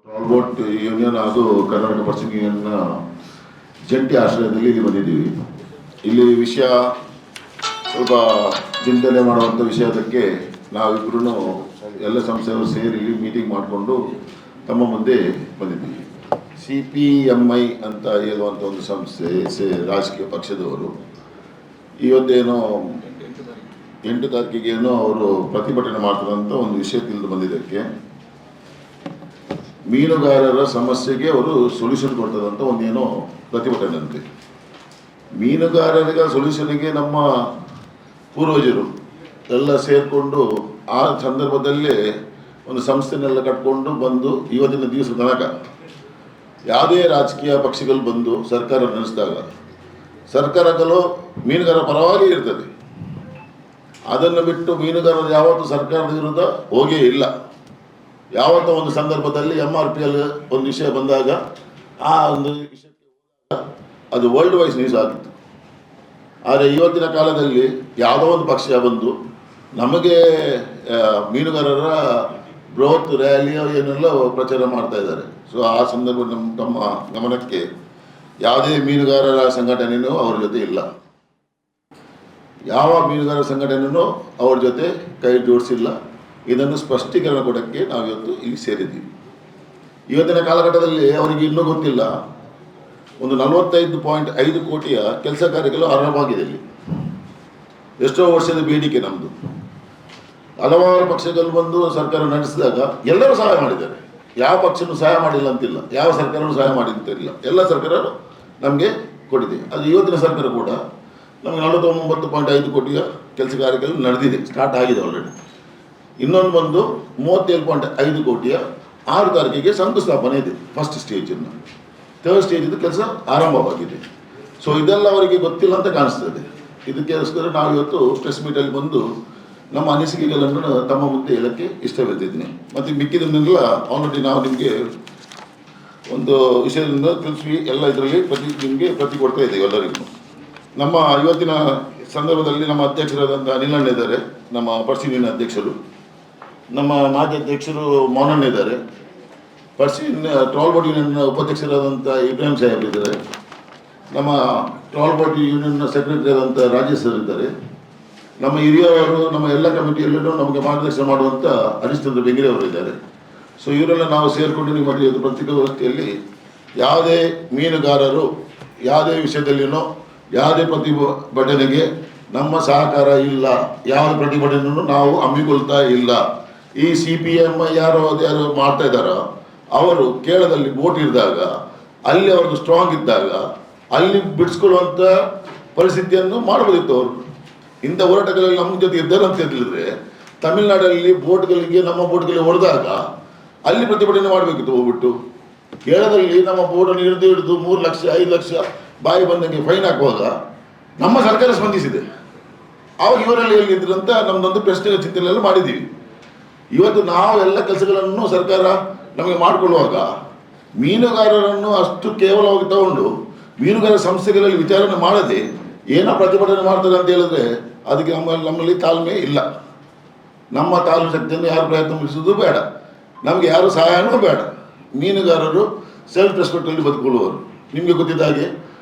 ಟ್ರಾಲ್ಬೋಟ್ union ಹಾಗೂ Karnataka person ಯೂನಿಯನ್ನ ಜಂಟಿ ಆಶ್ರಯದಲ್ಲಿ ಇಲ್ಲಿ ಬಂದಿದ್ದೀವಿ. ಇಲ್ಲಿ ವಿಷಯ ಸ್ವಲ್ಪ ಚಿಂತನೆ ಮಾಡುವಂಥ ವಿಷಯದಕ್ಕೆ ನಾವಿಬ್ಬರೂ ಎಲ್ಲ ಸಂಸ್ಥೆಯವರು ಸೇರಿ ಇಲ್ಲಿ ಮೀಟಿಂಗ್ ಮಾಡಿಕೊಂಡು ತಮ್ಮ ಮುಂದೆ ಬಂದಿದ್ದೀವಿ. CPMI ಅಂತ ಹೇಳುವಂಥ ಒಂದು ಸಂಸ್ಥೆ ರಾಜಕೀಯ ಪಕ್ಷದವರು ಇವತ್ತೇನೋ 8 ತಾರೀಕಿಗೇನೋ ಅವರು ಪ್ರತಿಭಟನೆ ಮಾಡ್ತಾರಂತ ಒಂದು ವಿಷಯ ತಿಳಿದು ಬಂದಿದ್ದಕ್ಕೆ ಮೀನುಗಾರರ ಸಮಸ್ಯೆಗೆ ಅವರು ಸೊಲ್ಯೂಷನ್ ಕೊಡ್ತದಂತ ಒಂದೇನೋ ಪ್ರತಿಭಟನೆ ಅಂತೆ. ಮೀನುಗಾರರಿಗೆ ಸೊಲ್ಯೂಷನ್ಗೆ ನಮ್ಮ ಪೂರ್ವಜರು ಎಲ್ಲ ಸೇರಿಕೊಂಡು ಆ ಸಂದರ್ಭದಲ್ಲೇ ಒಂದು ಸಂಸ್ಥೆನೆಲ್ಲ ಕಟ್ಕೊಂಡು ಬಂದು ಇವತ್ತಿನ ದಿವಸ ತನಕ ಯಾವುದೇ ರಾಜಕೀಯ ಪಕ್ಷಗಳು ಬಂದು ಸರ್ಕಾರ ನಡೆಸಿದಾಗ ಸರ್ಕಾರಗಳು ಮೀನುಗಾರರ ಪರವಾಗಿ ಇರ್ತದೆ. ಅದನ್ನು ಬಿಟ್ಟು ಮೀನುಗಾರರು ಯಾವತ್ತೂ ಸರ್ಕಾರದ ವಿರುದ್ಧ ಹೋಗೇ ಇಲ್ಲ. ಯಾವತ್ತೋ ಒಂದು ಸಂದರ್ಭದಲ್ಲಿ MRPL ಒಂದು ವಿಷಯ ಬಂದಾಗ ಆ ಒಂದು ವಿಷಯಕ್ಕೆ ಅದು ವರ್ಲ್ಡ್ ವೈಸ್ ನ್ಯೂಸ್ ಆಗಿತ್ತು. ಆದರೆ ಇವತ್ತಿನ ಕಾಲದಲ್ಲಿ ಯಾವುದೋ ಒಂದು ಪಕ್ಷ ಬಂದು ನಮಗೆ ಮೀನುಗಾರರ ಬೃಹತ್ ರ್ಯಾಲಿಯೋ ಏನೆಲ್ಲ ಪ್ರಚಾರ ಮಾಡ್ತಾ ಇದ್ದಾರೆ. ಸೊ ಆ ಸಂದರ್ಭ ತಮ್ಮ ಗಮನಕ್ಕೆ ಯಾವುದೇ ಮೀನುಗಾರರ ಸಂಘಟನೆಯೂ ಅವ್ರ ಜೊತೆ ಇಲ್ಲ, ಯಾವ ಮೀನುಗಾರರ ಸಂಘಟನೆಯೂ ಅವ್ರ ಜೊತೆ ಕೈ ಜೋಡಿಸಿಲ್ಲ. ಇದನ್ನು ಸ್ಪಷ್ಟೀಕರಣ ಕೊಡೋಕ್ಕೆ ನಾವಿವತ್ತು ಇಲ್ಲಿ ಸೇರಿದ್ದೀವಿ. ಇವತ್ತಿನ ಕಾಲಘಟ್ಟದಲ್ಲಿ ಅವರಿಗೆ ಇನ್ನೂ ಗೊತ್ತಿಲ್ಲ, ಒಂದು 45.5 ಕೋಟಿಯ ಕೆಲಸ ಕಾರ್ಯಗಳು ಆರಂಭವಾಗಿದೆ. ಇಲ್ಲಿ ಎಷ್ಟೋ ವರ್ಷದ ಬೇಡಿಕೆ ನಮ್ಮದು. ಹಲವಾರು ಪಕ್ಷಗಳು ಬಂದು ಸರ್ಕಾರ ನಡೆಸಿದಾಗ ಎಲ್ಲರೂ ಸಹಾಯ ಮಾಡಿದ್ದಾರೆ. ಯಾವ ಪಕ್ಷನೂ ಸಹಾಯ ಮಾಡಿಲ್ಲ ಅಂತಿಲ್ಲ, ಯಾವ ಸರ್ಕಾರವೂ ಸಹಾಯ ಮಾಡಿಲ್ಲ. ಎಲ್ಲ ಸರ್ಕಾರಗಳು ನಮಗೆ ಕೊಟ್ಟಿದೆ. ಅದು ಇವತ್ತಿನ ಸರ್ಕಾರ ಕೂಡ ನಮಗೆ 49.5 ಕೋಟಿಯ ಕೆಲಸ ಕಾರ್ಯಗಳು ನಡೆದಿದೆ, ಸ್ಟಾರ್ಟ್ ಆಗಿದೆ ಆಲ್ರೆಡಿ. ಇನ್ನೊಂದು ಬಂದು 37.5 ಕೋಟಿಯ 6 ತಾರೀಕಿಗೆ ಶಂಕುಸ್ಥಾಪನೆ ಇದೆ. ಫಸ್ಟ್ ಸ್ಟೇಜನ್ನು, ಥರ್ಡ್ ಸ್ಟೇಜಿದ್ದು ಕೆಲಸ ಆರಂಭವಾಗಿದೆ. ಸೊ ಇದೆಲ್ಲ ಅವರಿಗೆ ಗೊತ್ತಿಲ್ಲ ಅಂತ ಕಾಣಿಸ್ತದೆ. ಇದಕ್ಕೋಸ್ಕರ ನಾವು ಇವತ್ತು ಪ್ರೆಸ್ ಮೀಟಲ್ಲಿ ಬಂದು ನಮ್ಮ ಅನಿಸಿಕೆಗಳನ್ನು ತಮ್ಮ ಮುಂದೆ ಹೇಳೋಕ್ಕೆ ಇಷ್ಟಪಡ್ತಿದ್ದೀನಿ. ಮತ್ತು ಮಿಕ್ಕಿದನ್ನೆಲ್ಲ ಆಲ್ರೆಡಿ ನಾವು ನಿಮಗೆ ಒಂದು ವಿಷಯದಿಂದ ತಿಳಿಸಿ ಎಲ್ಲ ಇದರಲ್ಲಿ ನಿಮಗೆ ಪ್ರತಿ ಕೊಡ್ತಾ ಇದ್ದೇವೆ ಎಲ್ಲರಿಗೂ. ನಮ್ಮ ಇವತ್ತಿನ ಸಂದರ್ಭದಲ್ಲಿ ನಮ್ಮ ಅಧ್ಯಕ್ಷರಾದಂಥ ಅನಿಲಣ್ಣ ಇದ್ದಾರೆ, ನಮ್ಮ ಪರ್ಸೀನಿನ ಅಧ್ಯಕ್ಷರು. ನಮ್ಮ ಮಾಜಿ ಅಧ್ಯಕ್ಷರು ಮೌನಣ್ಣ ಇದ್ದಾರೆ. ಟ್ರಾಲ್ಬೋಟ್ ಯೂನಿಯನ್ನ ಉಪಾಧ್ಯಕ್ಷರಾದಂಥ ಇಬ್ರಾಹಿಂ ಸಾಹೇಬ್ ಇದ್ದಾರೆ. ನಮ್ಮ ಟ್ರಾಲ್ಬೋಟ್ ಯೂನಿಯನ್ನ ಸೆಕ್ರೆಟರಿ ಆದಂಥ ರಾಜೇಶ್ ಸರ್ ಇದ್ದಾರೆ. ನಮ್ಮ ಹಿರಿಯವರು ನಮ್ಮ ಎಲ್ಲ ಕಮಿಟಿಯಲ್ಲೂ ನಮಗೆ ಮಾರ್ಗದರ್ಶನ ಮಾಡುವಂಥ ಹರಿಶ್ಚಂದ್ರ ಬೆಂಗಿರೆ ಅವರು ಇದ್ದಾರೆ. ಸೊ ಇವರೆಲ್ಲ ನಾವು ಸೇರಿಕೊಂಡು ನಿಮ್ಮ ಇವತ್ತು ಪತ್ರಿಕಾಗೋಷ್ಠಿಯಲ್ಲಿ ಯಾವುದೇ ಮೀನುಗಾರರು ಯಾವುದೇ ವಿಷಯದಲ್ಲಿನೋ ಯಾವುದೇ ಪ್ರತಿಭಟನೆಗೆ ನಮ್ಮ ಸಹಕಾರ ಇಲ್ಲ, ಯಾವ ಪ್ರತಿಭಟನೆಯನ್ನು ನಾವು ಹಮ್ಮಿಕೊಳ್ತಾ ಇಲ್ಲ. ಈ CPMI ಯಾರು ಮಾಡ್ತಾ ಇದ್ದಾರೋ ಅವರು ಕೇರಳದಲ್ಲಿ ಬೋಟ್ ಇದ್ದಾಗ, ಅಲ್ಲಿ ಅವ್ರದ್ದು ಸ್ಟ್ರಾಂಗ್ ಇದ್ದಾಗ ಅಲ್ಲಿ ಬಿಡಿಸ್ಕೊಳ್ಳುವಂಥ ಪರಿಸ್ಥಿತಿಯನ್ನು ಮಾಡಬಹುದಿತ್ತು. ಅವರು ಇಂಥ ಹೋರಾಟಗಳಲ್ಲಿ ನಮ್ಮ ಜೊತೆ ಇದ್ದಾರೆ ಅಂತ ಹೇಳಿದ್ರೆ ತಮಿಳುನಾಡಲ್ಲಿ ಬೋಟ್ಗಳಿಗೆ ನಮ್ಮ ಬೋಟ್ಗಳಿಗೆ ಹೊಡೆದಾಗ ಅಲ್ಲಿ ಪ್ರತಿಭಟನೆ ಮಾಡಬೇಕಿತ್ತು. ಹೋಗ್ಬಿಟ್ಟು ಕೇರಳದಲ್ಲಿ ನಮ್ಮ ಬೋಟನ್ನು ಹಿಡಿದು 3 ಲಕ್ಷ 5 ಲಕ್ಷ ಬಾಯಿ ಬಂದಂಗೆ ಫೈನ್ ಹಾಕುವಾಗ ನಮ್ಮ ಸರ್ಕಾರ ಸ್ಪಂದಿಸಿದೆ. ಆವಾಗ ಇವರೆಲ್ಲ ಎಲ್ಲಿದ್ರು ಅಂತ ನಮ್ಮದೊಂದು ಪ್ರಶ್ನೆ ಚಿಂತನೆಲ್ಲ ಮಾಡಿದ್ದೀವಿ. ಇವತ್ತು ನಾವು ಎಲ್ಲ ಕೆಲಸಗಳನ್ನು ಸರ್ಕಾರ ನಮಗೆ ಮಾಡಿಕೊಳ್ಳುವಾಗ ಮೀನುಗಾರರನ್ನು ಅಷ್ಟು ಕೇವಲವಾಗಿ ತಗೊಂಡು ಮೀನುಗಾರ ಸಂಸ್ಥೆಗಳಲ್ಲಿ ವಿಚಾರಣೆ ಮಾಡದೆ ಏನೋ ಪ್ರತಿಭಟನೆ ಮಾಡ್ತಾರೆ ಅಂತ ಹೇಳಿದ್ರೆ ಅದಕ್ಕೆ ನಮ್ಮಲ್ಲಿ ತಾಳ್ಮೆ ಇಲ್ಲ. ನಮ್ಮ ತಾಳ್ಮೆ ಶಕ್ತಿಯನ್ನು ಯಾರು ಪ್ರಯತ್ನಿಸುವುದು ಬೇಡ, ನಮಗೆ ಯಾರು ಸಹಾಯನೂ ಬೇಡ. ಮೀನುಗಾರರು ಸೆಲ್ಫ್ ರೆಸ್ಪೆಕ್ಟಲ್ಲಿ ಬದುಕೊಳ್ಳುವರು. ನಿಮಗೆ ಗೊತ್ತಿದ್ದ ಹಾಗೆ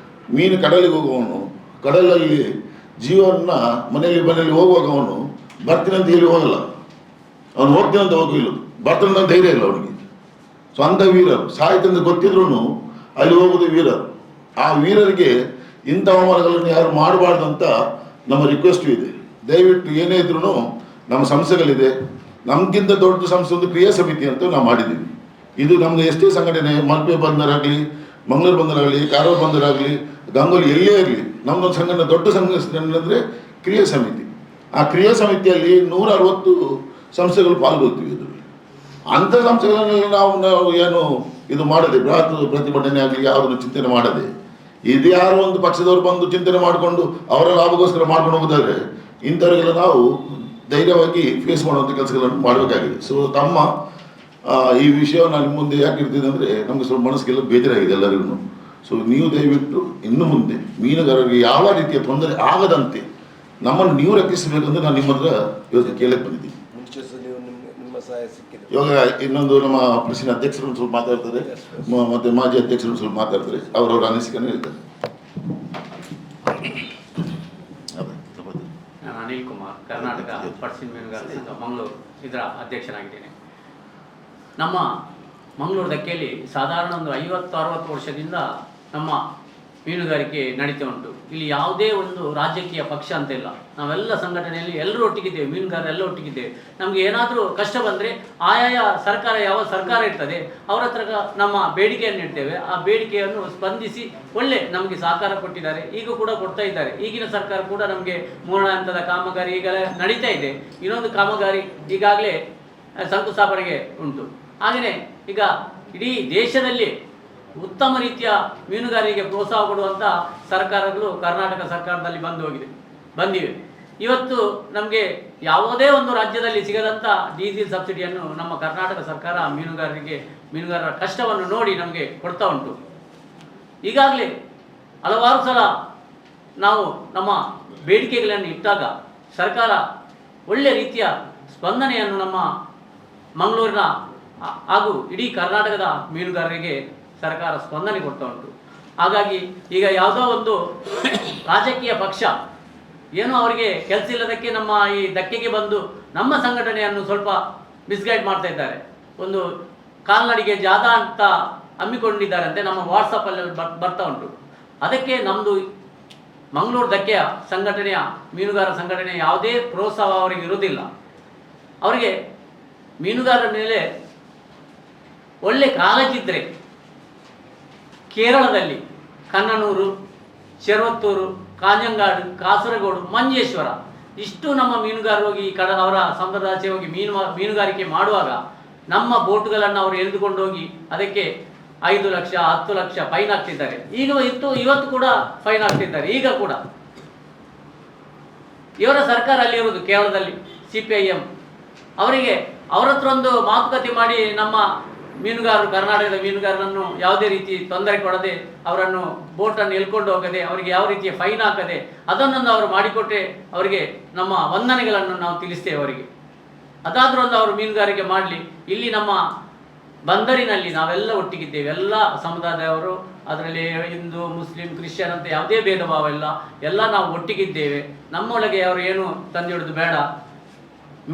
ಮೀನು ಕಡಲಿಗೆ ಹೋಗುವವನು ಕಡಲಲ್ಲಿ ಜೀವನ ಮನೆಯಲ್ಲಿ ಹೋಗುವಾಗ ಅವನು ಬರ್ತೀನಿ ಅಂತ ಹೇಳಿ ಹೋಗಲ್ಲ, ಅವನು ಹೋಗ್ತೀನಿ ಅಂತ ಹೋಗಿಲ್ಲ, ಬರ್ತಾನೆ ಅಂತ ಧೈರ್ಯ ಇಲ್ಲ ಅವನಿಗೆ. ಸೊ ಅಂಥ ವೀರರು ಸಾಯ್ತಂದು ಗೊತ್ತಿದ್ರು ಅಲ್ಲಿ ಹೋಗೋದು ವೀರರು. ಆ ವೀರರಿಗೆ ಇಂಥ ಅವಮಾನಗಳನ್ನು ಯಾರು ಮಾಡಬಾರ್ದು ಅಂತ ನಮ್ಮ ರಿಕ್ವೆಸ್ಟು ಇದೆ. ದಯವಿಟ್ಟು ಏನೇ ಇದ್ರೂ ನಮ್ಮ ಸಂಸ್ಥೆಗಳಿದೆ, ನಮಗಿಂತ ದೊಡ್ಡ ಸಂಸ್ಥೆ ಒಂದು ಕ್ರಿಯಾ ಸಮಿತಿ ಅಂತ ನಾವು ಮಾಡಿದ್ದೀವಿ. ಇದು ನಮ್ಮದು ಎಷ್ಟೇ ಸಂಘಟನೆ, ಮಲ್ಪೆ ಬಂದರಾಗಲಿ, ಮಂಗಳೂರು ಬಂದರಾಗಲಿ, ಕಾರವಾರ ಬಂದರಾಗಲಿ, ಗಂಗೋಲಿ ಎಲ್ಲೇ ಆಗಲಿ, ನಮ್ಮದೊಂದು ಸಂಘಟನೆ ದೊಡ್ಡ ಸಂಘಟನೆ ಅಂದರೆ ಕ್ರಿಯಾ ಸಮಿತಿ. ಆ ಕ್ರಿಯಾ ಸಮಿತಿಯಲ್ಲಿ 160 ಸಂಸ್ಥೆಗಳು ಪಾಲ್ಗೊಳ್ತೀವಿ. ಇದರಲ್ಲಿ ಅಂಥ ಸಂಸ್ಥೆಗಳನ್ನೆಲ್ಲ ನಾವು ಏನು ಇದು ಮಾಡದೆ, ಬೃಹತ್ ಪ್ರತಿಭಟನೆ ಆಗಲಿ ಯಾವುದನ್ನು ಚಿಂತನೆ ಮಾಡದೆ, ಇದು ಯಾರೋ ಒಂದು ಪಕ್ಷದವರು ಬಂದು ಚಿಂತನೆ ಮಾಡಿಕೊಂಡು ಅವರ ಲಾಭಗೋಸ್ಕರ ಮಾಡ್ಕೊಂಡು ಹೋಗಿದ್ದಾರೆ. ಇಂಥವರಿಗೆಲ್ಲ ನಾವು ಧೈರ್ಯವಾಗಿ ಫೇಸ್ ಮಾಡುವಂಥ ಕೆಲಸಗಳನ್ನು ಮಾಡಬೇಕಾಗಿದೆ. ಸೊ ತಮ್ಮ ಈ ವಿಷಯವನ್ನು ನಿಮ್ಮ ಮುಂದೆ ಯಾಕೆ ಇರ್ತಿದೆ ಅಂದರೆ ನಮಗೆ ಸ್ವಲ್ಪ ಮನಸ್ಸಿಗೆಲ್ಲ ಬೇಜಾರಾಗಿದೆ ಎಲ್ಲರಿಗೂ. ಸೊ ನೀವು ದಯವಿಟ್ಟು ಇನ್ನು ಮುಂದೆ ಮೀನುಗಾರರಿಗೆ ಯಾವ ರೀತಿಯ ತೊಂದರೆ ಆಗದಂತೆ ನಮ್ಮನ್ನು ನೀವು ರಕ್ಷಿಸಬೇಕಂದ್ರೆ ನಾನು ನಿಮ್ಮ ಹತ್ರ ಇವತ್ತು ಕೇಳಕ್ಕೆ ಬಂದಿದ್ದೀನಿ. ಮುಂಚೆ ನೀವು ನಿಮ್ಮ ಸಹಾಯ ಸಿಕ್ಕಿದೆ. ಇವಾಗ ಇನ್ನೊಂದು ನಮ್ಮ ಪ್ರೆಸಿನ ಅಧ್ಯಕ್ಷರು ಸ್ವಲ್ಪ ಮಾತಾಡ್ತಾರೆ, ಮತ್ತೆ ಮಾಜಿ ಅಧ್ಯಕ್ಷರು ಸ್ವಲ್ಪ ಮಾತಾಡ್ತಾರೆ, ಅವರವರ ಅನಿಸಿಕೆಯನ್ನು ಹೇಳ್ತಾರೆ. ನಾನು ಅನಿಲ್ ಕುಮಾರ್, ಕರ್ನಾಟಕ ಪರ್ಸಿನ್ ಮೀನುಗಾರರ ಸಂಘ ಮಂಗಳೂರು ಇದರ ಅಧ್ಯಕ್ಷನಾಗಿದ್ದೇನೆ. ನಮ್ಮ ಮಂಗಳೂರು ಧಕ್ಕೆಯಲ್ಲಿ ಸಾಧಾರಣ ಒಂದು 50-60 ವರ್ಷದಿಂದ ನಮ್ಮ ಮೀನುಗಾರಿಕೆ ನಡೀತಾ ಉಂಟು. ಇಲ್ಲಿ ಯಾವುದೇ ಒಂದು ರಾಜಕೀಯ ಪಕ್ಷ ಅಂತ ಇಲ್ಲ, ನಾವೆಲ್ಲ ಸಂಘಟನೆಯಲ್ಲಿ ಎಲ್ಲರೂ ಒಟ್ಟಿಗಿದ್ದೇವೆ, ಮೀನುಗಾರರೆಲ್ಲ ಒಟ್ಟಿಗಿದ್ದೇವೆ. ನಮಗೆ ಏನಾದರೂ ಕಷ್ಟ ಬಂದರೆ ಆಯಾಯ ಸರ್ಕಾರ, ಯಾವ ಸರ್ಕಾರ ಇರ್ತದೆ ಅವರ ಹತ್ರ ನಮ್ಮ ಬೇಡಿಕೆಯನ್ನು ಇಡ್ತೇವೆ. ಆ ಬೇಡಿಕೆಯನ್ನು ಸ್ಪಂದಿಸಿ ಒಳ್ಳೆ ನಮಗೆ ಸಹಕಾರ ಕೊಟ್ಟಿದ್ದಾರೆ, ಈಗ ಕೂಡ ಕೊಡ್ತಾ ಇದ್ದಾರೆ. ಈಗಿನ ಸರ್ಕಾರ ಕೂಡ ನಮಗೆ 3ನೇ ಹಂತದ ಕಾಮಗಾರಿ ಈಗ ನಡೀತಾ ಇದೆ. ಇನ್ನೊಂದು ಕಾಮಗಾರಿ ಈಗಾಗಲೇ ಶಂಕುಸ್ಥಾಪನೆಗೆ ಉಂಟು. ಹಾಗೆಯೇ ಈಗ ಇಡೀ ದೇಶದಲ್ಲಿ ಉತ್ತಮ ರೀತಿಯ ಮೀನುಗಾರಿಕೆಗೆ ಪ್ರೋತ್ಸಾಹ ಕೊಡುವಂಥ ಸರ್ಕಾರಗಳು ಕರ್ನಾಟಕ ಸರ್ಕಾರದಲ್ಲಿ ಬಂದಿವೆ. ಇವತ್ತು ನಮಗೆ ಯಾವುದೇ ಒಂದು ರಾಜ್ಯದಲ್ಲಿ ಸಿಗದಂಥ ಡೀಸೆಲ್ ಸಬ್ಸಿಡಿಯನ್ನು ನಮ್ಮ ಕರ್ನಾಟಕ ಸರ್ಕಾರ ಮೀನುಗಾರರ ಕಷ್ಟವನ್ನು ನೋಡಿ ನಮಗೆ ಕೊಡ್ತಾ ಉಂಟು. ಈಗಾಗಲೇ ಹಲವಾರು ಸಲ ನಾವು ನಮ್ಮ ಬೇಡಿಕೆಗಳನ್ನು ಇಟ್ಟಾಗ ಸರ್ಕಾರ ಒಳ್ಳೆ ರೀತಿಯ ಸ್ಪಂದನೆಯನ್ನು ನಮ್ಮ ಮಂಗಳೂರಿನ ಹಾಗೂ ಇಡೀ ಕರ್ನಾಟಕದ ಮೀನುಗಾರರಿಗೆ ಸರ್ಕಾರ ಸ್ಪಂದನೆ ಕೊಡ್ತಾ ಉಂಟು. ಹಾಗಾಗಿ ಈಗ ಯಾವುದೋ ಒಂದು ರಾಜಕೀಯ ಪಕ್ಷ ಏನೋ ಅವರಿಗೆ ಕೆಲಸ ಇಲ್ಲದಕ್ಕೆ ನಮ್ಮ ಈ ಧಕ್ಕೆಗೆ ಬಂದು ನಮ್ಮ ಸಂಘಟನೆಯನ್ನು ಸ್ವಲ್ಪ ಮಿಸ್ಗೈಡ್ ಮಾಡ್ತಾ ಇದ್ದಾರೆ. ಒಂದು ಕಾಲ್ನಡಿಗೆ ಜಾಥಾ ಅಂತ ಹಮ್ಮಿಕೊಂಡಿದ್ದಾರಂತೆ, ನಮ್ಮ ವಾಟ್ಸಪ್ಪಲ್ಲಿ ಬರ್ತಾ ಉಂಟು. ಅದಕ್ಕೆ ನಮ್ಮದು ಮಂಗಳೂರು ಧಕ್ಕೆಯ ಸಂಘಟನೆಯ ಮೀನುಗಾರ ಸಂಘಟನೆ ಯಾವುದೇ ಪ್ರೋತ್ಸಾಹ ಅವರಿಗೆ ಇರುವುದಿಲ್ಲ. ಅವರಿಗೆ ಮೀನುಗಾರರ ಮೇಲೆ ಒಳ್ಳೆ ಕಾಳಜಿದ್ದರೆ ಕೇರಳದಲ್ಲಿ ಕನ್ನನೂರು, ಶೆರವತ್ತೂರು, ಕಾಂಜಂಗಾಡು, ಕಾಸರಗೋಡು, ಮಂಜೇಶ್ವರ ಇಷ್ಟು ನಮ್ಮ ಮೀನುಗಾರರು ಹೋಗಿ ಅವರ ಸಂಪ್ರದಾಯ ಹೋಗಿ ಮೀನುಗಾರಿಕೆ ಮಾಡುವಾಗ ನಮ್ಮ ಬೋಟುಗಳನ್ನು ಅವರು ಎಳೆದುಕೊಂಡು ಹೋಗಿ ಅದಕ್ಕೆ 5 ಲಕ್ಷ 10 ಲಕ್ಷ ಫೈನ್ ಹಾಕ್ತಿದ್ದಾರೆ. ಇವತ್ತು ಕೂಡ ಫೈನ್ ಹಾಕ್ತಿದ್ದಾರೆ. ಈಗ ಕೂಡ ಇವರ ಸರ್ಕಾರ ಅಲ್ಲಿರುವುದು ಕೇರಳದಲ್ಲಿ CPIM. ಅವರಿಗೆ ಅವರ ಹತ್ರ ಒಂದು ಮಾತುಕತೆ ಮಾಡಿ ನಮ್ಮ ಮೀನುಗಾರರು, ಕರ್ನಾಟಕದ ಮೀನುಗಾರರನ್ನು ಯಾವುದೇ ರೀತಿ ತೊಂದರೆ ಕೊಡದೆ, ಅವರನ್ನು ಬೋಟನ್ನು ಎಳ್ಕೊಂಡು ಹೋಗದೆ, ಅವರಿಗೆ ಯಾವ ರೀತಿಯ ಫೈನ್ ಹಾಕದೆ ಅದನ್ನೊಂದು ಅವರು ಮಾಡಿಕೊಟ್ಟರೆ ಅವರಿಗೆ ನಮ್ಮ ವಂದನೆಗಳನ್ನು ನಾವು ತಿಳಿಸ್ತೇವೆ ಅವರಿಗೆ. ಅದಾದರೂ ಒಂದು ಅವರು ಮೀನುಗಾರಿಕೆ ಮಾಡಲಿ. ಇಲ್ಲಿ ನಮ್ಮ ಬಂದರಿನಲ್ಲಿ ನಾವೆಲ್ಲ ಒಟ್ಟಿಗಿದ್ದೇವೆ, ಎಲ್ಲ ಸಮುದಾಯದವರು, ಅದರಲ್ಲಿ ಹಿಂದೂ, ಮುಸ್ಲಿಂ, ಕ್ರಿಶ್ಚಿಯನ್ ಅಂತ ಯಾವುದೇ ಭೇದ ಭಾವ ಇಲ್ಲ, ಎಲ್ಲ ನಾವು ಒಟ್ಟಿಗಿದ್ದೇವೆ. ನಮ್ಮೊಳಗೆ ಅವರು ಏನು ತಂದಿಡುವುದು ಬೇಡ.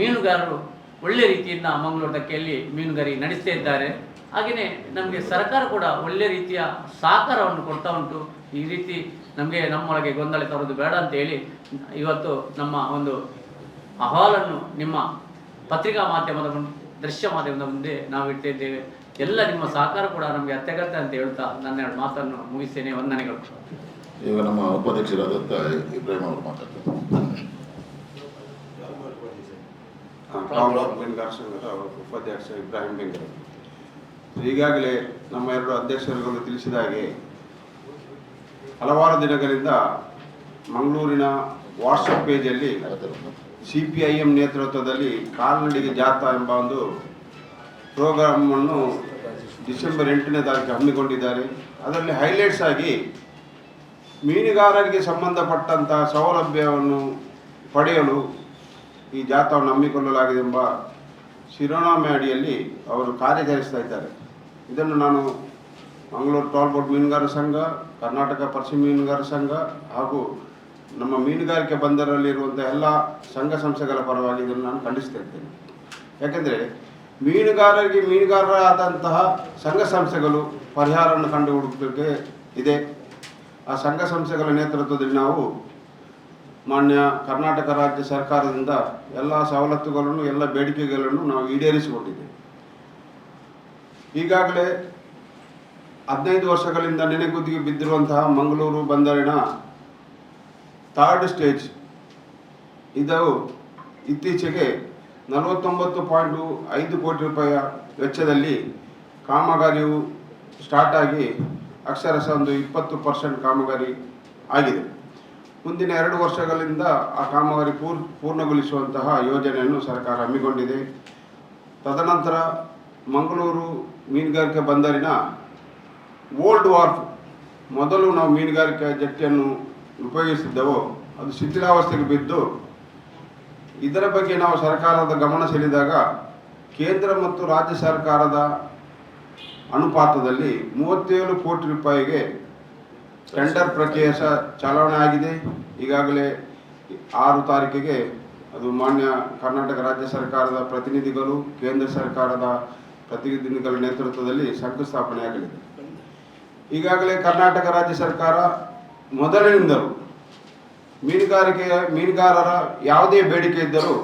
ಮೀನುಗಾರರು ಒಳ್ಳೆ ರೀತಿಯಿಂದ ಮಂಗಳೂರು ಧಕ್ಕೆಯಲ್ಲಿ ಮೀನುಗಾರಿಕೆ ನಡೆಸ್ತಾ ಇದ್ದಾರೆ. ಹಾಗೆಯೇ ನಮಗೆ ಸರ್ಕಾರ ಕೂಡ ಒಳ್ಳೆ ರೀತಿಯ ಸಹಕಾರವನ್ನು ಕೊಡ್ತಾ ಉಂಟು. ಈ ರೀತಿ ನಮಗೆ ನಮ್ಮೊಳಗೆ ಗೊಂದಲ ತರೋದು ಬೇಡ ಅಂತೇಳಿ ಇವತ್ತು ನಮ್ಮ ಒಂದು ಅಹವಾಲನ್ನು ನಿಮ್ಮ ಪತ್ರಿಕಾ ಮಾಧ್ಯಮದ ದೃಶ್ಯ ಮಾಧ್ಯಮದ ಮುಂದೆ ನಾವು ಇಟ್ಟಿದ್ದೇವೆ. ಎಲ್ಲ ನಿಮ್ಮ ಸಹಕಾರ ಕೂಡ ನಮಗೆ ಅತ್ಯಗತ್ಯ ಅಂತ ಹೇಳ್ತಾ ನನ್ನ ಮಾತನ್ನು ಮುಗಿಸ್ತೇನೆ. ವಂದನೆಗಳು. ಈಗ ನಮ್ಮ ಉಪಾಧ್ಯಕ್ಷರಾದಂಥ ಇಬ್ರಾಹಿಂ ಅವರು ಮಾತಾಡ್ತಾರೆ. ಮೀನುಗಾರ ಸಂಘದ ಉಪಾಧ್ಯಕ್ಷ ಇಬ್ರಾಹಿಂ ಬೆಂಗರ್. ಈಗಾಗಲೇ ನಮ್ಮ 2 ಅಧ್ಯಕ್ಷರುಗಳು ತಿಳಿಸಿದ ಹಾಗೆ ಹಲವಾರು ದಿನಗಳಿಂದ ಮಂಗಳೂರಿನ ವಾಟ್ಸಪ್ ಪೇಜಲ್ಲಿ CPIM ನೇತೃತ್ವದಲ್ಲಿ ಕಾಲ್ನಡಿಗೆ ಜಾಥಾ ಎಂಬ ಒಂದು ಪ್ರೋಗ್ರಾಮನ್ನು ಡಿಸೆಂಬರ್ 8ನೇ ತಾರೀಕು ಹಮ್ಮಿಕೊಂಡಿದ್ದಾರೆ. ಅದರಲ್ಲಿ ಹೈಲೈಟ್ಸ್ ಆಗಿ ಮೀನುಗಾರರಿಗೆ ಸಂಬಂಧಪಟ್ಟಂಥ ಸೌಲಭ್ಯವನ್ನು ಪಡೆಯಲು ಈ ಜಾಥಾವನ್ನು ಹಮ್ಮಿಕೊಳ್ಳಲಾಗಿದೆ ಎಂಬ ಶಿರೋನಾಮೆ ಅಡಿಯಲ್ಲಿ ಅವರು ಕಾರ್ಯಾಚರಿಸ್ತಾ ಇದ್ದಾರೆ. ಇದನ್ನು ನಾನು ಮಂಗಳೂರು ಟೋಲ್ ಬೋಟ್ ಮೀನುಗಾರರ ಸಂಘ, ಕರ್ನಾಟಕ ಪರ್ಸಿನ್ ಮೀನುಗಾರರ ಸಂಘ ಹಾಗೂ ನಮ್ಮ ಮೀನುಗಾರಿಕೆ ಬಂದರಲ್ಲಿರುವಂಥ ಎಲ್ಲ ಸಂಘ ಸಂಸ್ಥೆಗಳ ಪರವಾಗಿ ಇದನ್ನು ನಾನು ಖಂಡಿಸ್ತಾ ಇದ್ದೇನೆ. ಯಾಕೆಂದರೆ ಮೀನುಗಾರರಾದಂತಹ ಸಂಘ ಸಂಸ್ಥೆಗಳು ಪರಿಹಾರವನ್ನು ಕಂಡು ಹುಡುಕಲಿಕ್ಕೆ ಇದೆ. ಆ ಸಂಘ ಸಂಸ್ಥೆಗಳ ನೇತೃತ್ವದಲ್ಲಿ ನಾವು ಮಾನ್ಯ ಕರ್ನಾಟಕ ರಾಜ್ಯ ಸರ್ಕಾರದಿಂದ ಎಲ್ಲ ಸವಲತ್ತುಗಳನ್ನು, ಎಲ್ಲ ಬೇಡಿಕೆಗಳನ್ನು ನಾವು ಈಡೇರಿಸಿಕೊಂಡಿದ್ದೇವೆ. ಈಗಾಗಲೇ 15 ವರ್ಷಗಳಿಂದ ನೆನೆಗುದಿಗೆ ಬಿದ್ದಿರುವಂತಹ ಮಂಗಳೂರು ಬಂದರಿನ 3rd ಸ್ಟೇಜ್ ಇದು ಇತ್ತೀಚೆಗೆ 49.5 ಕೋಟಿ ರೂಪಾಯಿಯ ವೆಚ್ಚದಲ್ಲಿ ಕಾಮಗಾರಿಯು ಸ್ಟಾರ್ಟ್ ಆಗಿ ಅಕ್ಷರಶಃ ಒಂದು 20% ಕಾಮಗಾರಿ ಆಗಿದೆ. ಮುಂದಿನ 2 ವರ್ಷಗಳಿಂದ ಆ ಕಾಮಗಾರಿ ಪೂರ್ಣಗೊಳಿಸುವಂತಹ ಯೋಜನೆಯನ್ನು ಸರ್ಕಾರ ಹಮ್ಮಿಕೊಂಡಿದೆ. ತದನಂತರ ಮಂಗಳೂರು ಮೀನುಗಾರಿಕೆ ಬಂದರಿನ ಓಲ್ಡ್ ವಾರ್ಫ್, ಮೊದಲು ನಾವು ಮೀನುಗಾರಿಕೆ ಜಟ್ಟಿಯನ್ನು ಉಪಯೋಗಿಸಿದ್ದೆವೋ ಅದು ಶಿಥಿಲಾವಸ್ಥೆಗೆ ಬಿದ್ದು, ಇದರ ಬಗ್ಗೆ ನಾವು ಸರ್ಕಾರದ ಗಮನ ಸೆಳೆದಾಗ ಕೇಂದ್ರ ಮತ್ತು ರಾಜ್ಯ ಸರ್ಕಾರದ ಅನುಪಾತದಲ್ಲಿ 37 ಕೋಟಿ ರೂಪಾಯಿಗೆ ಟೆಂಡರ್ ಪ್ರಕ್ರಿಯೆ ಚಾಲನೆ ಆಗಿದೆ. ಈಗಾಗಲೇ 6 ತಾರೀಕಿಗೆ ಅದು ಮಾನ್ಯ ಕರ್ನಾಟಕ ರಾಜ್ಯ ಸರ್ಕಾರದ ಪ್ರತಿನಿಧಿಗಳು, ಕೇಂದ್ರ ಸರ್ಕಾರದ ಪ್ರತಿನಿಧಿಗಳ ನೇತೃತ್ವದಲ್ಲಿ ಶಂಕುಸ್ಥಾಪನೆಯಾಗಲಿದೆ. ಈಗಾಗಲೇ ಕರ್ನಾಟಕ ರಾಜ್ಯ ಸರ್ಕಾರ ಮೊದಲಿನಿಂದಲೂ ಮೀನುಗಾರರ ಯಾವುದೇ ಬೇಡಿಕೆ ಇದ್ದರೂ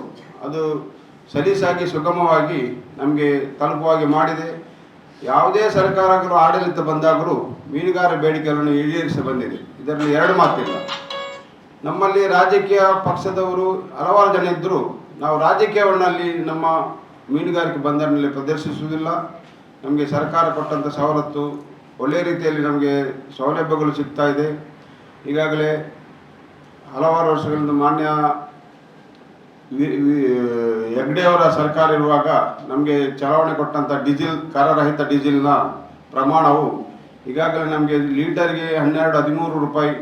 ಅದು ಸಲೀಸಾಗಿ ಸುಗಮವಾಗಿ ನಮಗೆ ತಲುಪುವಾಗಿ ಮಾಡಿದೆ. ಯಾವುದೇ ಸರ್ಕಾರಗಳು ಆಡಳಿತ ಬಂದಾಗಲೂ ಮೀನುಗಾರ ಬೇಡಿಕೆಗಳನ್ನು ಈಡೇರಿಸಿ ಬಂದಿದೆ. ಇದರಲ್ಲಿ ಎರಡು ಮಾತಿಲ್ಲ. ನಮ್ಮಲ್ಲಿ ರಾಜಕೀಯ ಪಕ್ಷದವರು ಹಲವಾರು ಜನ ಇದ್ದರೂ ನಾವು ರಾಜಕೀಯವನ್ನಲ್ಲಿ ನಮ್ಮ ಮೀನುಗಾರಿಕೆ ಬಂದರಿನಲ್ಲಿ ಪ್ರದರ್ಶಿಸುವುದಿಲ್ಲ. ನಮಗೆ ಸರ್ಕಾರ ಕೊಟ್ಟಂಥ ಸವಲತ್ತು ಒಳ್ಳೆಯ ರೀತಿಯಲ್ಲಿ ನಮಗೆ ಸೌಲಭ್ಯಗಳು ಸಿಗ್ತಾ ಇದೆ. ಈಗಾಗಲೇ ಹಲವಾರು ವರ್ಷಗಳಿಂದ ಮಾನ್ಯ ಹೆಗ್ಡೆಯವರ ಸರ್ಕಾರ ಇರುವಾಗ ನಮಗೆ ಚಲಾವಣೆ ಕೊಟ್ಟಂಥ ಡೀಸೆಲ್, ಕರರಹಿತ ಡೀಸೆಲ್ನ ಪ್ರಮಾಣವು ಈಗಾಗಲೇ ನಮಗೆ ಲೀಟರ್ಗೆ 12-13 ರೂಪಾಯಿ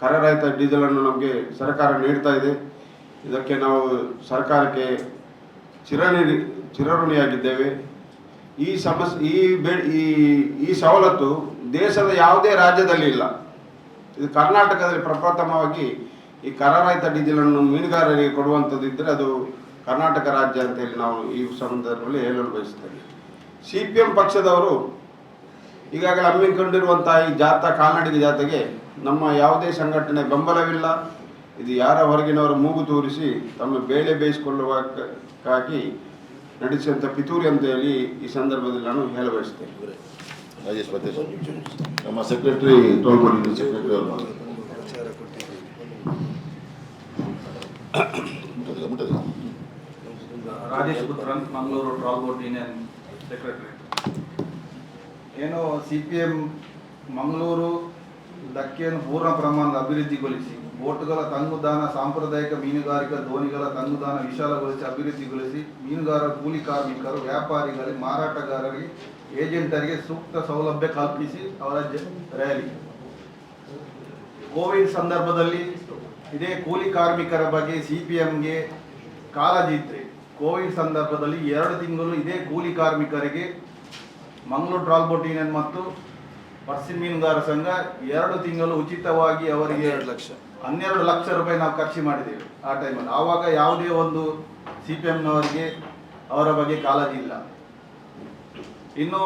ಕರರಹಿತ ಡೀಸೆಲನ್ನು ನಮಗೆ ಸರ್ಕಾರ ನೀಡ್ತಾ ಇದೆ. ಇದಕ್ಕೆ ನಾವು ಸರ್ಕಾರಕ್ಕೆ ಚಿರಋಣಿಯಾಗಿದ್ದೇವೆ. ಈ ಸವಲತ್ತು ದೇಶದ ಯಾವುದೇ ರಾಜ್ಯದಲ್ಲಿ ಇಲ್ಲ. ಇದು ಕರ್ನಾಟಕದಲ್ಲಿ ಪ್ರಪ್ರಥಮವಾಗಿ ಈ ಕರರಹಿತ ಡೀಸೆಲನ್ನು ಮೀನುಗಾರರಿಗೆ ಕೊಡುವಂಥದ್ದು ಇದ್ದರೆ ಅದು ಕರ್ನಾಟಕ ರಾಜ್ಯ ಅಂತೇಳಿ ನಾವು ಈ ಸಂದರ್ಭದಲ್ಲಿ ಹೇಳಲು ಬಯಸ್ತೇವೆ. CPM ಪಕ್ಷದವರು ಈಗಾಗಲೇ ಹಮ್ಮಿಕೊಂಡಿರುವಂಥ ಈ ಕಾಲ್ನಡಿಗೆ ಜಾಥಾಗೆ ನಮ್ಮ ಯಾವುದೇ ಸಂಘಟನೆ ಬೆಂಬಲವಿಲ್ಲ. ಇದು ಯಾರ ಹೊರಗಿನವರು ಮೂಗು ತೂರಿಸಿ ತಮ್ಮ ಬೇಳೆ ಬೇಯಿಸಿಕೊಳ್ಳುವಕ್ಕಾಗಿ ನಡೆಸಿದಂಥ ಪಿತೂರಿ ಅಂತ ಹೇಳಿ ಈ ಸಂದರ್ಭದಲ್ಲಿ ನಾನು ಹೇಳ ಬಯಸ್ತೇನೆ. ರಾಜೇಶ್ ಮತ್ತೆ ನಮ್ಮ ಸೆಕ್ರೆಟರಿ ಟೋಲ್ಬೋರ್ಡ್ ಸೆಕ್ರೆಟರಿ ಅವರು ರಾಜೇಶ್ ಪುತ್ರನ್, ಮಂಗಳೂರು ಟೋಲ್ಬೋರ್ಡ್ ಯೂನಿಯನ್ ಸೆಕ್ರೆಟರಿ. ಏನು CPM ಮಂಗಳೂರು ಧಕ್ಕೆಯನ್ನು ಪೂರ್ಣ ಪ್ರಮಾಣದ ಅಭಿವೃದ್ಧಿಗೊಳಿಸಿ, ಬೋಟ್ಗಳ ತಂಗುದಾಣ, ಸಾಂಪ್ರದಾಯಿಕ ಮೀನುಗಾರಿಕಾ ದೋಣಿಗಳ ತಂಗುದಾಣ ವಿಶಾಲಗೊಳಿಸಿ ಅಭಿವೃದ್ಧಿಗೊಳಿಸಿ, ಮೀನುಗಾರರ ಕೂಲಿ ಕಾರ್ಮಿಕರು, ವ್ಯಾಪಾರಿಗಳಿಗೆ, ಮಾರಾಟಗಾರರಿಗೆ, ಏಜೆಂಟರಿಗೆ ಸೂಕ್ತ ಸೌಲಭ್ಯ ಕಲ್ಪಿಸಿ ಅವರ ರ್ಯಾಲಿ. ಕೋವಿಡ್ ಸಂದರ್ಭದಲ್ಲಿ ಇದೇ ಕೂಲಿ ಕಾರ್ಮಿಕರ ಬಗ್ಗೆ CPMಗೆ ಕಾಳಜಿ ಇದ್ರೆ ಕೋವಿಡ್ ಸಂದರ್ಭದಲ್ಲಿ 2 ತಿಂಗಳು ಇದೇ ಕೂಲಿ ಕಾರ್ಮಿಕರಿಗೆ ಮಂಗಳೂರು ಟ್ರಾಲ್ಬೋಟ್ ಯೂನಿಯನ್ ಮತ್ತು ಪರ್ಸಿನ್ ಮೀನುಗಾರ ಸಂಘ 2 ತಿಂಗಳು ಉಚಿತವಾಗಿ ಅವರಿಗೆ 12 ಲಕ್ಷ ರೂಪಾಯಿ ನಾವು ಖರ್ಚು ಮಾಡಿದ್ದೇವೆ ಆ ಟೈಮಲ್ಲಿ. ಆವಾಗ ಯಾವುದೇ ಒಂದು CPMನವರಿಗೆ ಅವರ ಬಗ್ಗೆ ಕಾಳಜಿ ಇಲ್ಲ. ಇನ್ನು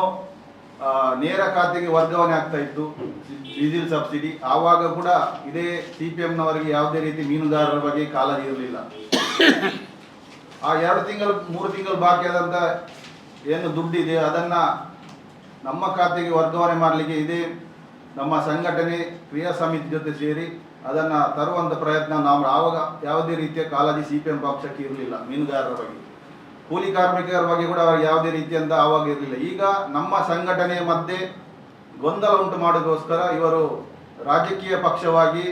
ನೇರ ಖಾತೆಗೆ ವರ್ಗಾವಣೆ ಆಗ್ತಾ ಇತ್ತು ಡೀಸೆಲ್ ಸಬ್ಸಿಡಿ. ಆವಾಗ ಕೂಡ ಇದೇ CPMನವರಿಗೆ ಯಾವುದೇ ರೀತಿ ಮೀನುಗಾರರ ಬಗ್ಗೆ ಕಾಳಜಿ ಇರಲಿಲ್ಲ. ಆ 2 ತಿಂಗಳು 3 ತಿಂಗಳು ಬಾಕಿ ಆದಂಥ ಏನು ದುಡ್ಡಿದೆ ಅದನ್ನು ನಮ್ಮ ಖಾತೆಗೆ ವರ್ಗಾವಣೆ ಮಾಡಲಿಕ್ಕೆ ಇದೇ ನಮ್ಮ ಸಂಘಟನೆ ಕ್ರಿಯಾ ಸಮಿತಿ ಜೊತೆ ಸೇರಿ ಅದನ್ನು ತರುವಂಥ ಪ್ರಯತ್ನ ನಾವು ಆವಾಗ ಯಾವುದೇ ರೀತಿಯ ಕಾಳಜಿ CPM ಪಕ್ಷಕ್ಕೆ ಇರಲಿಲ್ಲ. ಮೀನುಗಾರರ ಬಗ್ಗೆ, ಕೂಲಿ ಕಾರ್ಮಿಕರ ಬಗ್ಗೆ ಕೂಡ ಅವರಿಗೆ ಯಾವುದೇ ರೀತಿಯಂತ ಆವಾಗ ಇರಲಿಲ್ಲ. ಈಗ ನಮ್ಮ ಸಂಘಟನೆಯ ಮಧ್ಯೆ ಗೊಂದಲ ಉಂಟು ಮಾಡೋದಕ್ಕೋಸ್ಕರ ಇವರು ರಾಜಕೀಯ ಪಕ್ಷವಾಗಿ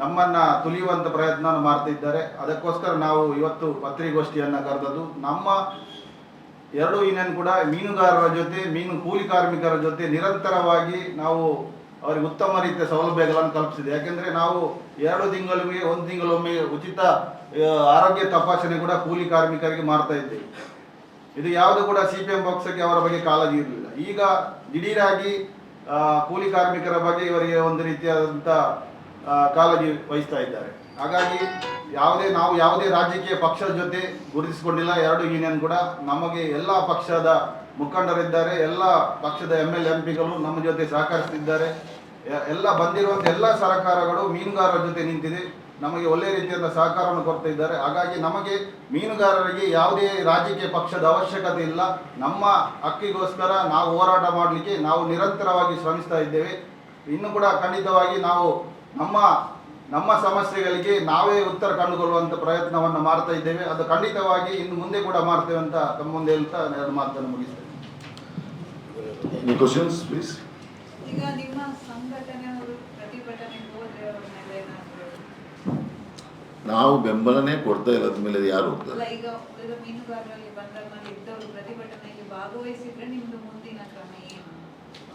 ನಮ್ಮನ್ನು ತುಳಿಯುವಂಥ ಪ್ರಯತ್ನ ಮಾಡ್ತಾ ಇದ್ದಾರೆ. ಅದಕ್ಕೋಸ್ಕರ ನಾವು ಇವತ್ತು ಪತ್ರಿಕಾಗೋಷ್ಠಿಯನ್ನು ಕರೆದದ್ದು. ನಮ್ಮ 2 ಯೂನಿಯನ್ ಕೂಡ ಮೀನುಗಾರರ ಜೊತೆ, ಕೂಲಿ ಕಾರ್ಮಿಕರ ಜೊತೆ ನಿರಂತರವಾಗಿ ನಾವು ಅವರಿಗೆ ಉತ್ತಮ ರೀತಿಯ ಸೌಲಭ್ಯಗಳನ್ನು ಕಲ್ಪಿಸಿದೆ. ಯಾಕೆಂದರೆ ನಾವು 2 ತಿಂಗಳಿಗೆ 1 ತಿಂಗಳೊಮ್ಮೆ ಉಚಿತ ಆರೋಗ್ಯ ತಪಾಸಣೆ ಕೂಡ ಕೂಲಿ ಕಾರ್ಮಿಕರಿಗೆ ಮಾಡ್ತಾ ಇದ್ದೇವೆ. ಇದು ಯಾವುದು ಕೂಡ CPM ಪಕ್ಷಕ್ಕೆ ಅವರ ಬಗ್ಗೆ ಕಾಳಜಿ ಇರಲಿಲ್ಲ. ಈಗ ದಿಢೀರಾಗಿ ಕೂಲಿ ಕಾರ್ಮಿಕರ ಬಗ್ಗೆ ಇವರಿಗೆ ಒಂದು ರೀತಿಯಾದಂಥ ಕಾಳಜಿ ವಹಿಸ್ತಾ ಇದ್ದಾರೆ. ಹಾಗಾಗಿ ನಾವು ಯಾವುದೇ ರಾಜಕೀಯ ಪಕ್ಷದ ಜೊತೆ ಗುರುತಿಸಿಕೊಂಡಿಲ್ಲ. 2 ಯೂನಿಯನ್ ಕೂಡ ನಮಗೆ ಎಲ್ಲ ಪಕ್ಷದ ಮುಖಂಡರಿದ್ದಾರೆ, ಎಲ್ಲ ಪಕ್ಷದ MLA MPಗಳು ನಮ್ಮ ಜೊತೆ ಸಹಕರಿಸುತ್ತಿದ್ದಾರೆ. ಎಲ್ಲ ಬಂದಿರುವಂಥ ಎಲ್ಲ ಸರ್ಕಾರಗಳು ಮೀನುಗಾರರ ಜೊತೆ ನಿಂತಿದೆ, ನಮಗೆ ಒಳ್ಳೆಯ ರೀತಿಯಾದ ಸಹಕಾರವನ್ನು ಕೊಡ್ತಾ ಇದ್ದಾರೆ. ಹಾಗಾಗಿ ನಮಗೆ ಮೀನುಗಾರರಿಗೆ ಯಾವುದೇ ರಾಜಕೀಯ ಪಕ್ಷದ ಅವಶ್ಯಕತೆ ಇಲ್ಲ. ನಮ್ಮ ಹಕ್ಕಿಗೋಸ್ಕರ ನಾವು ಹೋರಾಟ ಮಾಡಲಿಕ್ಕೆ ನಾವು ನಿರಂತರವಾಗಿ ಶ್ರಮಿಸ್ತಾ ಇದ್ದೇವೆ. ಇನ್ನು ಕೂಡ ಖಂಡಿತವಾಗಿ ನಾವು ನಮ್ಮ ಸಮಸ್ಯೆಗಳಿಗೆ ನಾವೇ ಉತ್ತರ ಕಂಡುಕೊಳ್ಳುವಂಥ ಪ್ರಯತ್ನವನ್ನು ಮಾಡ್ತಾ ಇದ್ದೇವೆ. ಅದು ಖಂಡಿತವಾಗಿ ಇನ್ನು ಮುಂದೆ ಕೂಡ ಮಾಡ್ತೇವೆ ಅಂತ ತಮ್ಮ ಮುಂದೆ ಹೇಳ್ತಾ 2 ಮಾತನ್ನು ಮುಗಿಸ್ತೇವೆ. Questions please. ಈಗ ನಿಮ್ಮ ಸಂಘಟನೆಯವರು ಪ್ರತಿಭಟನೆಗೆ ಹೋದ್ರೆ ಅವರ ಮೇಲೆ ಏನಾದ್ರು ನಾವು ಬೆಂಬಲನೇ ಕೊಡ್ತಾ ಇಲ್ಲ. ಅದ್ಮೇಲೆ ಯಾರು ಹೋಗ್ತಾರೆ? ಅಲ್ಲ, ಈಗ ಮೀನುಗಾರರಲ್ಲಿ ಬಂಧನಲ್ಲಿ ಇದ್ದವರು ಪ್ರತಿಭಟನೆಯಲ್ಲಿ ಭಾಗವಹಿಸಿದ್ರೆ ನಿಮ್ದು ಮುಂದಿನ ಕ್ರಮ ಏನು?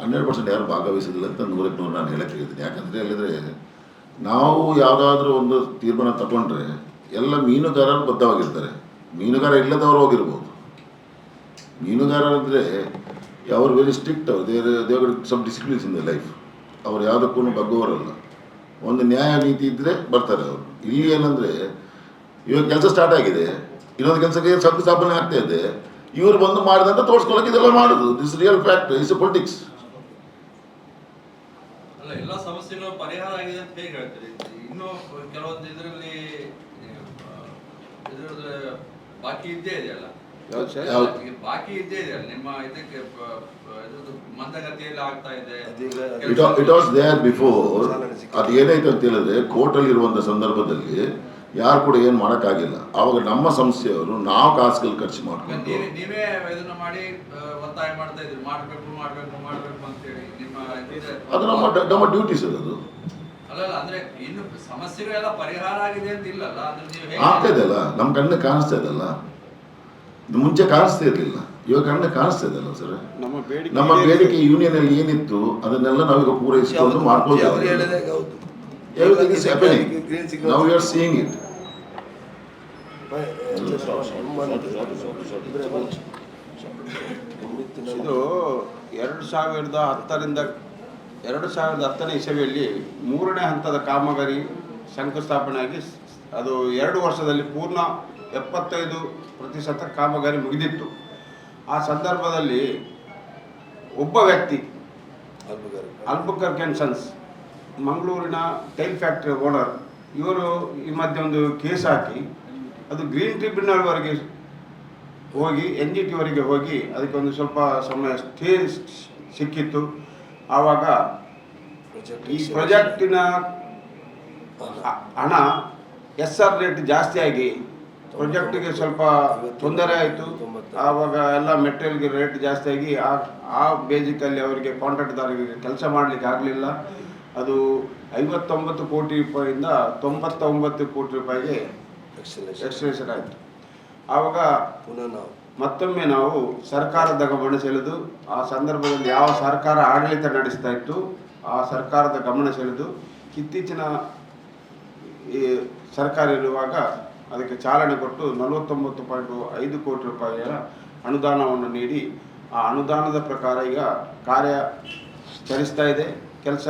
100% ಯಾರು ಭಾಗವಹಿಸೋದಿಲ್ಲ ಅಂತ 100ಕ್ಕೆ 100 ನಾನು ಹೇಳಕ್ಕೆ ಹೇಳ್ತೀನಿ. ಯಾಕಂದರೆ ಹೇಳಿದರೆ ನಾವು ಯಾವುದಾದ್ರೂ ಒಂದು ತೀರ್ಮಾನ ತಗೊಂಡ್ರೆ ಎಲ್ಲ ಮೀನುಗಾರರು ಬದ್ಧವಾಗಿರ್ತಾರೆ. ಮೀನುಗಾರ ಇಲ್ಲದವರು ಹೋಗಿರ್ಬೋದು. ಮೀನುಗಾರರಂದರೆ ಅವರು ವೆರಿ ಸ್ಟ್ರಿಕ್ಟ್, ಅವರು ದೇವರ some disciplines in the life. ಅವ್ರು ಯಾವುದಕ್ಕೂ ಬಗ್ಗುವವರಲ್ಲ. ಒಂದು ನ್ಯಾಯ ನೀತಿ ಇದ್ದರೆ ಬರ್ತಾರೆ ಅವರು. ಇಲ್ಲಿ ಏನಂದರೆ ಇವಾಗ ಕೆಲಸ ಸ್ಟಾರ್ಟ್ ಆಗಿದೆ, ಇನ್ನೊಂದು ಕೆಲಸಕ್ಕೆ ಶಂಕುಸ್ಥಾಪನೆ ಆಗ್ತಾ ಇದೆ, ಇವರು ಬಂದು ಮಾಡಿದಂತ ತೋರಿಸ್ಕೊಳ್ಳೋಕೆ ಇದೆಲ್ಲ ಮಾಡೋದು. This real fact, is politics. ಅಲ್ಲ, ಎಲ್ಲ ಸಮಸ್ಯೆಗಳು ಪರಿಹಾರ ಆಗಿದೆ ಅಂತ ಹೇಗೆ ಹೇಳ್ತೀರಿ? ಇನ್ನೂ ಕೆಲವೊಂದು ಇದರಲ್ಲಿ ಬಾಕಿ ಇದ್ದೇ ಇದೆಯಲ್ಲ, ಬಾಕಿ ಇದ್ದೇ ಇದೆಯಲ್ಲ ನಿಮ್ಮ ಇದಕ್ಕೆ ಮಂದಗತಿಯಲ್ಲಿ ಆಗ್ತಾ ಇದೆ. It was there before. ಅದು ಏನಾಯ್ತು ಅಂತ ಹೇಳಿದ್ರೆ, ಕೋರ್ಟಲ್ಲಿ ಇರುವಂಥ ಸಂದರ್ಭದಲ್ಲಿ ಯಾರು ಕೂಡ ಏನು ಮಾಡೋಕ್ಕಾಗಿಲ್ಲ. ಆವಾಗ ನಮ್ಮ ಸಂಸ್ಥೆಯವರು ನಾವು ಕಾಸುಗಳು ಖರ್ಚು ಮಾಡ್ಕೊಂಡು ನೀವೇ ಇದನ್ನ ಮಾಡಿ ಒತ್ತಾಯ ಮಾಡ್ತಾ ಇದ್ರಿ, ಮಾಡಬೇಕು ಅಂತೇಳಿ. ನಿಮ್ಮ ಅದು ನಮ್ಮ ಡ್ಯೂಟೀಸ್ ಅದು. ಅಲ್ಲ, ಅಂದ್ರೆ ಇನ್ನು ಸಮಸ್ಯೆಗಳೆಲ್ಲ ಪರಿಹಾರ ಆಗಿದೆ ಅಂತ ಇಲ್ಲಲ್ಲ, ಅಂದ್ರೆ ನೀವು ಆಗ್ತಾ ಇದೆಯಲ್ಲ, ನಮ್ಮ ಕಣ್ಣಿಗೆ ಕಾಣಿಸ್ತಾ ಇದೆಲ್ಲ. ಮುಂಚೆ ಕಾಣಿಸ್ತಾ ಇರಲಿಲ್ಲ, ಇವಾಗ ಕಣ್ಣಿಗೆ ಕಾಣಿಸ್ತಾ ಇದೆಲ್ಲ ಸರ್. ನಮ್ಮ ಬೇಡಿಕೆ ಯೂನಿಯನ್ ಅಲ್ಲಿ ಏನಿತ್ತು ಅದನ್ನೆಲ್ಲ ನಾವೀಗ ಪೂರೈಸಿಕೊಂಡು ಮಾಡ್ಕೊಳ್ತೇವೆ. Everything is happening. Now we are seeing it. ಇದು 2010ನೇ ಇಸವಿಯಲ್ಲಿ 3ನೇ ಹಂತದ ಕಾಮಗಾರಿ ಶಂಕುಸ್ಥಾಪನೆಯಾಗಿ ಅದು 2 ವರ್ಷದಲ್ಲಿ ಪೂರ್ಣ 75% ಕಾಮಗಾರಿ ಮುಗಿದಿತ್ತು. ಆ ಸಂದರ್ಭದಲ್ಲಿ ಒಬ್ಬ ವ್ಯಕ್ತಿ ಅಲ್ಬುಕರ್ಕ್ ಅಂಡ್ ಸನ್ಸ್, ಮಂಗಳೂರಿನ ಟೈಲ್ ಫ್ಯಾಕ್ಟ್ರಿ ಓನರ್, ಇವರು ಈ ಮಧ್ಯೆ ಒಂದು ಕೇಸ್ ಹಾಕಿ ಅದು ಗ್ರೀನ್ ಟ್ರಿಬ್ಯುನಲ್ವರೆಗೆ ಹೋಗಿ NGT ವರೆಗೆ ಹೋಗಿ ಅದಕ್ಕೆ ಒಂದು ಸ್ವಲ್ಪ ಸಮಯ ಸ್ಟೇ ಸಿಕ್ಕಿತ್ತು. ಆವಾಗ ಈ ಪ್ರಾಜೆಕ್ಟಿನ ಹಣ SR ರೇಟ್ ಜಾಸ್ತಿ ಆಗಿ ಪ್ರಾಜೆಕ್ಟಿಗೆ ಸ್ವಲ್ಪ ತೊಂದರೆ ಆಯಿತು. ಆವಾಗ ಎಲ್ಲ ಮೆಟೀರಿಯಲ್ಗೆ ರೇಟ್ ಜಾಸ್ತಿ ಆಗಿ ಆ ಬೇಸಿಕಲ್ಲಿ ಅವರಿಗೆ ಕಾಂಟ್ರಾಕ್ಟ್ದಾರರಿಗೆ ಕೆಲಸ ಮಾಡಲಿಕ್ಕೆ ಆಗಲಿಲ್ಲ. ಅದು 59 ಕೋಟಿ ರೂಪಾಯಿಯಿಂದ 99 ಕೋಟಿ ರೂಪಾಯಿಗೆ ಎಕ್ಸ್ಟೆನ್ಷನ್ ಆಯಿತು. ಆವಾಗ ಮತ್ತೊಮ್ಮೆ ನಾವು ಸರ್ಕಾರದ ಗಮನ ಸೆಳೆದು, ಆ ಸಂದರ್ಭದಲ್ಲಿ ಯಾವ ಸರ್ಕಾರ ಆಡಳಿತ ನಡೆಸ್ತಾ ಇತ್ತು ಆ ಸರ್ಕಾರದ ಗಮನ ಸೆಳೆದು ಇತ್ತೀಚಿನ ಈ ಸರ್ಕಾರ ಇರುವಾಗ ಅದಕ್ಕೆ ಚಾಲನೆ ಕೊಟ್ಟು 49.5 ಕೋಟಿ ರೂಪಾಯಿಯ ಅನುದಾನವನ್ನು ನೀಡಿ, ಆ ಅನುದಾನದ ಪ್ರಕಾರ ಈಗ ಕಾರ್ಯ ಚಲಿಸ್ತಾ ಇದೆ, ಕೆಲಸ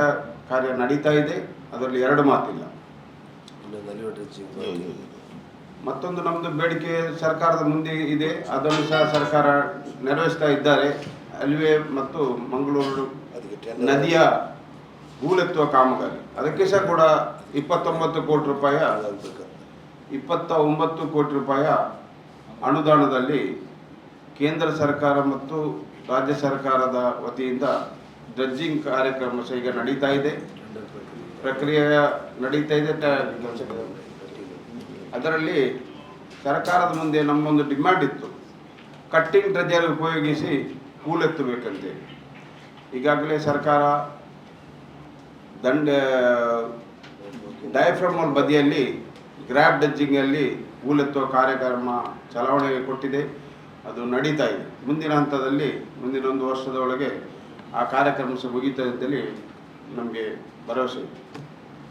ಕಾರ್ಯ ನಡೀತಾ ಇದೆ. ಅದರಲ್ಲಿ 2 ಮಾತಿಲ್ಲ. ಮತ್ತೊಂದು ನಮ್ಮದು ಬೇಡಿಕೆ ಸರ್ಕಾರದ ಮುಂದೆ ಇದೆ, ಅದನ್ನು ಸಹ ಸರ್ಕಾರ ನೆರವೇರಿಸ್ತಾ ಇದ್ದಾರೆ. ಅಲ್ವೇ ಮತ್ತು ಮಂಗಳೂರು ನದಿಯ ಹೂಳೆತ್ತುವ ಕಾಮಗಾರಿ, ಅದಕ್ಕೆ ಸಹ ಕೂಡ 29 ಕೋಟಿ ರೂಪಾಯಿ 29 ಕೋಟಿ ರೂಪಾಯಿ ಅನುದಾನದಲ್ಲಿ ಕೇಂದ್ರ ಸರ್ಕಾರ ಮತ್ತು ರಾಜ್ಯ ಸರ್ಕಾರದ ವತಿಯಿಂದ ಡ್ರೆಡ್ಜಿಂಗ್ ಕಾರ್ಯಕ್ರಮ ಸಹ ಈಗ ನಡೀತಾ ಇದೆ, ಪ್ರಕ್ರಿಯೆ ನಡೀತಾ ಇದೆ. ಅದರಲ್ಲಿ ಸರ್ಕಾರದ ಮುಂದೆ ನಮ್ಮೊಂದು ಡಿಮ್ಯಾಂಡ್ ಇತ್ತು, ಕಟ್ಟಿಂಗ್ ಡ್ರೆಜರ್ ಉಪಯೋಗಿಸಿ ಹೂಳೆತ್ತಬೇಕಂತೆ. ಈಗಾಗಲೇ ಸರ್ಕಾರ ಡಯಾಫ್ರಮಲ್ ಬದಿಯಲ್ಲಿ ಗ್ರ್ಯಾಬ್ ಡ್ರೆಡ್ಜಿಂಗಲ್ಲಿ ಹೂಳೆತ್ತುವ ಕಾರ್ಯಕ್ರಮ ಚಲಾವಣೆಗೆ ಕೊಟ್ಟಿದೆ, ಅದು ನಡೀತಾ ಇದೆ. ಮುಂದಿನ ಹಂತದಲ್ಲಿ ಮುಂದಿನ 1 ವರ್ಷದ ಒಳಗೆ ಆ ಕಾರ್ಯಕ್ರಮ ಸಹ ಮುಗೀತದೆ ಅಂತೇಳಿ ನಮಗೆ ಭರವಸೆ ಇದೆ.